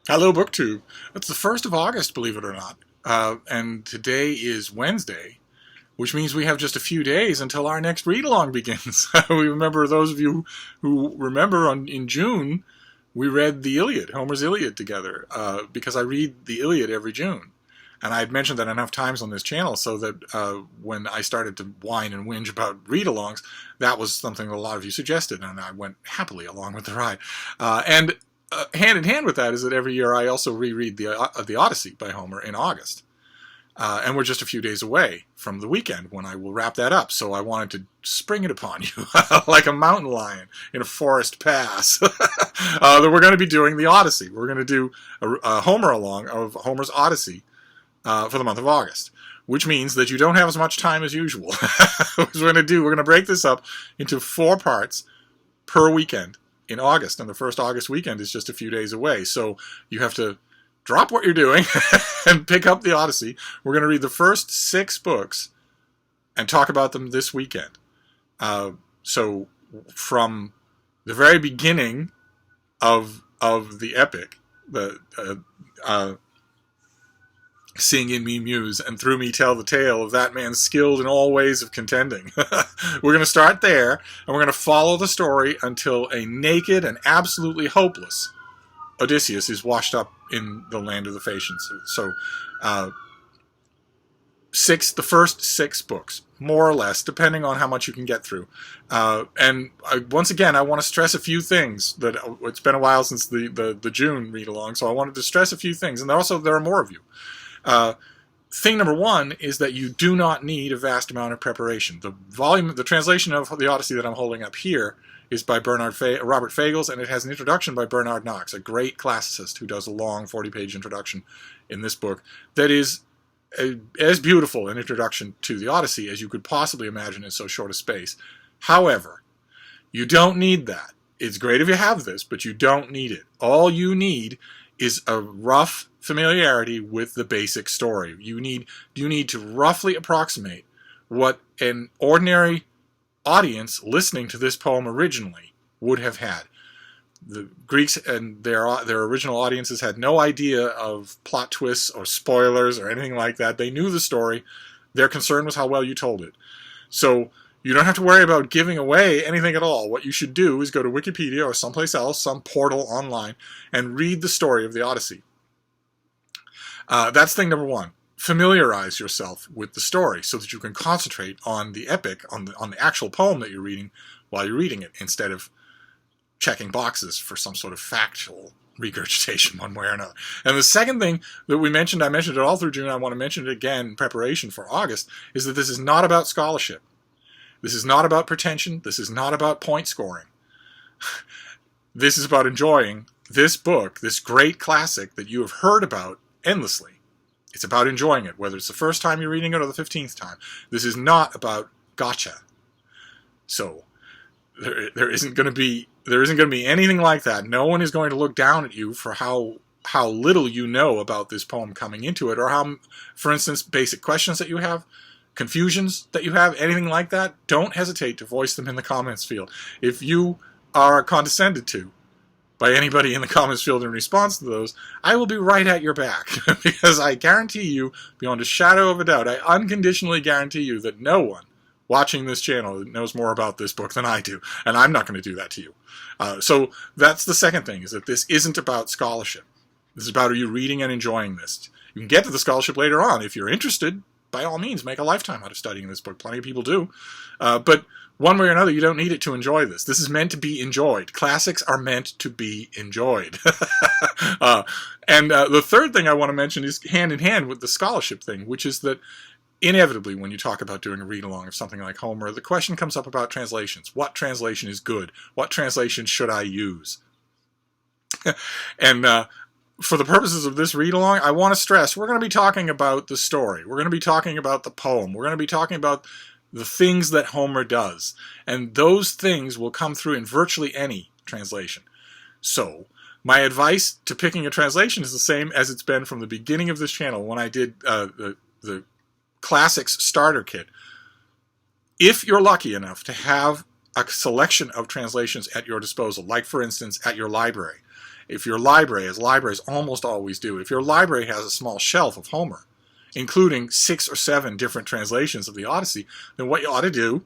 Hello, BookTube. It's the 1st of August, believe it or not. And today is Wednesday, which means we have just a few days until our next read-along begins. We remember, those of you who remember, in June, we read the Iliad, Homer's Iliad together, because I read the Iliad every June. And I had mentioned that enough times on this channel so that when I started to whine and whinge about read-alongs, that was something that a lot of you suggested, and I went happily along with the ride. And hand in hand with that is that every year I also reread the Odyssey by Homer in August. And we're just a few days away from the weekend when I will wrap that up. So I wanted to spring it upon you like a mountain lion in a forest pass. That we're going to be doing the Odyssey. We're going to do a Homer along of Homer's Odyssey for the month of August, which means that you don't have as much time as usual. What we're going to break this up into 4 parts per weekend in August, and the first August weekend is just a few days away. So you have to drop what you're doing and pick up the Odyssey. We're going to read the first 6 books and talk about them this weekend. So from the very beginning of the epic, the sing in me muse, and through me tell the tale of that man skilled in all ways of contending. We're going to start there, and we're going to follow the story until a naked and absolutely hopeless Odysseus is washed up in the land of the Phaeacians. So, the first 6 books, more or less, depending on how much you can get through. Once again, I want to stress a few things. That it's been a while since the June read-along, so I wanted to stress a few things, and also there are more of you. Thing number 1 is that you do not need a vast amount of preparation. The translation of the Odyssey that I'm holding up here is by Robert Fagles, and it has an introduction by Bernard Knox, a great classicist who does a long 40-page introduction in this book that is as beautiful an introduction to the Odyssey as you could possibly imagine in so short a space. However, you don't need that. It's great if you have this, but you don't need it. All you need is a rough familiarity with the basic story. You need to roughly approximate what an ordinary audience listening to this poem originally would have had. The Greeks and their original audiences had no idea of plot twists or spoilers or anything like that. They knew the story. Their concern was how well you told it. So you don't have to worry about giving away anything at all. What you should do is go to Wikipedia or someplace else, some portal online, and read the story of the Odyssey. That's thing number 1. Familiarize yourself with the story so that you can concentrate on the epic, on the actual poem that you're reading while you're reading it, instead of checking boxes for some sort of factual regurgitation one way or another. And the second thing that I mentioned it all through June, I want to mention it again in preparation for August, is that this is not about scholarship. This is not about pretension. This is not about point scoring. This is about enjoying this book, this great classic that you have heard about endlessly. It's about enjoying it, whether it's the first time you're reading it or the 15th time. This is not about gotcha. So there isn't going to be anything like that. No one is going to look down at you for how little you know about this poem coming into it, or how, for instance, basic questions that you have, confusions that you have, anything like that. Don't hesitate to voice them in the comments field. If you are condescended to by anybody in the comments field in response to those, I will be right at your back. Because I guarantee you, beyond a shadow of a doubt, I unconditionally guarantee you that no one watching this channel knows more about this book than I do. And I'm not going to do that to you. So that's the second thing, is that this isn't about scholarship. This is about you reading and enjoying this. You can get to the scholarship later on. If you're interested, by all means, make a lifetime out of studying this book. Plenty of people do. But one way or another, you don't need it to enjoy this. This is meant to be enjoyed. Classics are meant to be enjoyed. And the third thing I want to mention is hand in hand with the scholarship thing, which is that inevitably when you talk about doing a read-along of something like Homer, the question comes up about translations. What translation is good? What translation should I use? And for the purposes of this read-along, I want to stress we're going to be talking about the story. We're going to be talking about the poem. We're going to be talking about the things that Homer does. And those things will come through in virtually any translation. So my advice to picking a translation is the same as it's been from the beginning of this channel when I did the Classics Starter Kit. If you're lucky enough to have a selection of translations at your disposal, like, for instance, at your library, if your library, as libraries almost always do, if your library has a small shelf of Homer, including 6 or 7 different translations of the Odyssey, then what you ought to do,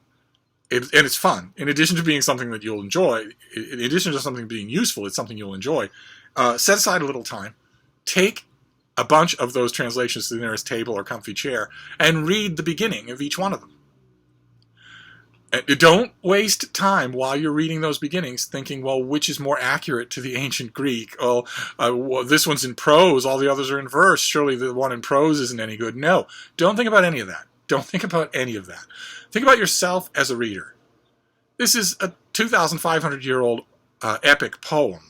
and it's fun, in addition to being something that you'll enjoy, in addition to something being useful, it's something you'll enjoy, set aside a little time, take a bunch of those translations to the nearest table or comfy chair, and read the beginning of each one of them. And don't waste time while you're reading those beginnings thinking, well, which is more accurate to the ancient Greek? Oh, well, this one's in prose, all the others are in verse. Surely the one in prose isn't any good. No, don't think about any of that. Don't think about any of that. Think about yourself as a reader. This is a 2,500-year-old epic poem.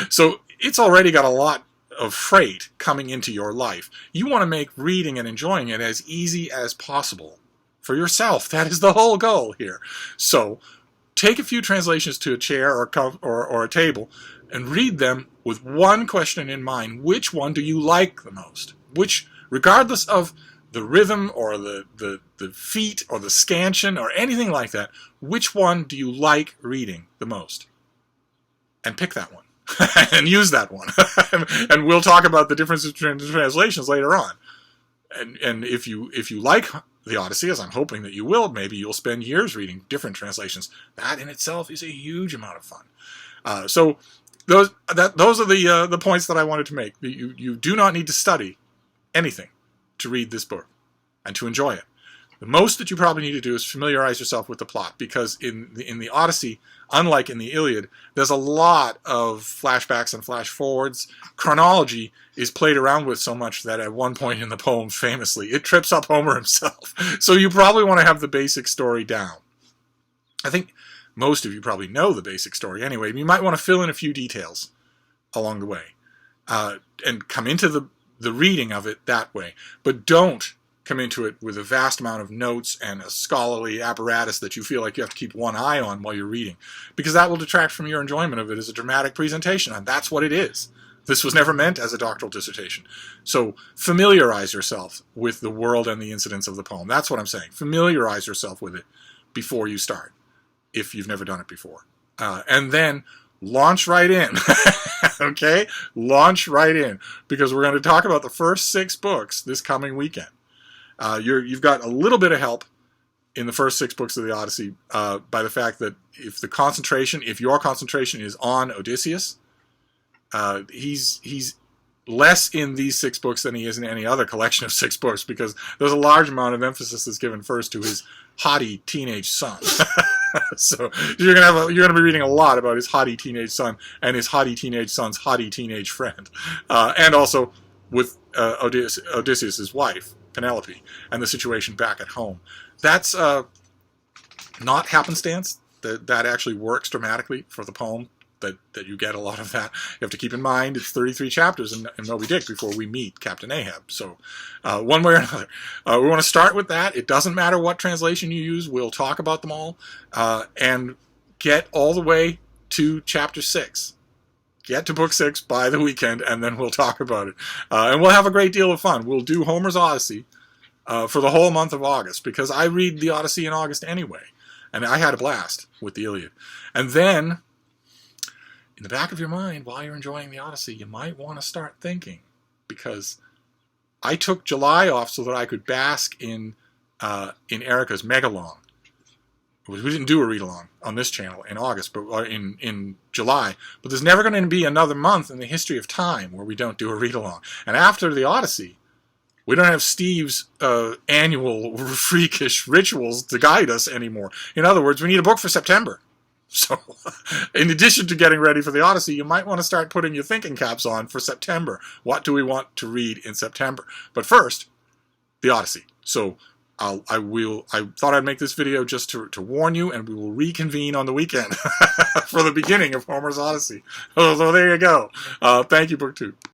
So it's already got a lot of freight coming into your life. You want to make reading and enjoying it as easy as possible for yourself. That is the whole goal here. So take a few translations to a chair or a table and read them with one question in mind. Which one do you like the most? Which, regardless of the rhythm or the feet or the scansion or anything like that, which one do you like reading the most? And pick that one. And use that one. And we'll talk about the differences between translations later on. And if you like the Odyssey, as I'm hoping that you will, maybe you'll spend years reading different translations. That in itself is a huge amount of fun. So those are the points that I wanted to make. You do not need to study anything to read this book and to enjoy it. The most that you probably need to do is familiarize yourself with the plot, because in the Odyssey, unlike in the Iliad, there's a lot of flashbacks and flash forwards. Chronology is played around with so much that at one point in the poem, famously, it trips up Homer himself. So you probably want to have the basic story down. I think most of you probably know the basic story anyway. You might want to fill in a few details along the way and come into the reading of it that way. But don't come into it with a vast amount of notes and a scholarly apparatus that you feel like you have to keep one eye on while you're reading, because that will detract from your enjoyment of it as a dramatic presentation, and that's what it is. This was never meant as a doctoral dissertation. So familiarize yourself with the world and the incidents of the poem. That's what I'm saying. Familiarize yourself with it before you start, if you've never done it before. And then launch right in. Okay? Launch right in, because we're going to talk about the first 6 books this coming weekend. You've got a little bit of help in the first 6 books of the Odyssey by the fact that if your concentration is on Odysseus, he's less in these 6 books than he is in any other collection of 6 books, because there's a large amount of emphasis that's given first to his haughty teenage son. So you're gonna be reading a lot about his haughty teenage son and his haughty teenage son's haughty teenage friend, and also with Odysseus' wife, Penelope, and the situation back at home. That's not happenstance. That actually works dramatically for the poem, that you get a lot of that. You have to keep in mind it's 33 chapters in Moby Dick before we meet Captain Ahab. So one way or another, we want to start with that. It doesn't matter what translation you use. We'll talk about them all and get all the way to chapter 6. Get to book 6 by the weekend, and then we'll talk about it. And we'll have a great deal of fun. We'll do Homer's Odyssey for the whole month of August, because I read the Odyssey in August anyway. And I had a blast with the Iliad. And then, in the back of your mind, while you're enjoying the Odyssey, you might want to start thinking, because I took July off so that I could bask in Erica's Megalong. We didn't do a read-along on this channel in August, but in July. But there's never going to be another month in the history of time where we don't do a read-along. And after the Odyssey, we don't have Steve's annual freakish rituals to guide us anymore. In other words, we need a book for September. So, in addition to getting ready for the Odyssey, you might want to start putting your thinking caps on for September. What do we want to read in September? But first, the Odyssey. So, I thought I'd make this video just to warn you, and we will reconvene on the weekend for the beginning of Homer's Odyssey. So there you go. Thank you, BookTube.